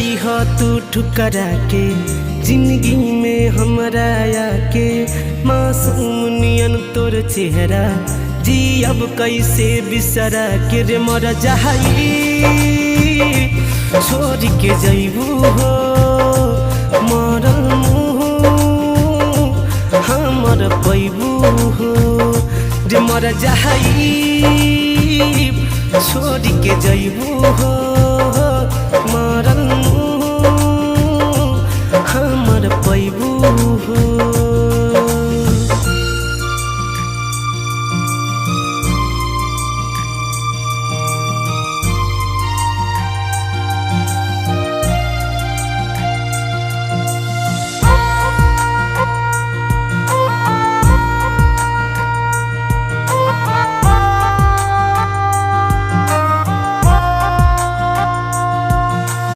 जई हो तू ठुकरा के जिंदगी में हमरा आके मासूम नियन तोर चेहरा जी अब कैसे बिसरा के रे मर जाई छोड़ के जईबू हो मरल मुँह हमर पैबू हो रे मर जाई छोड़ के जईबू हो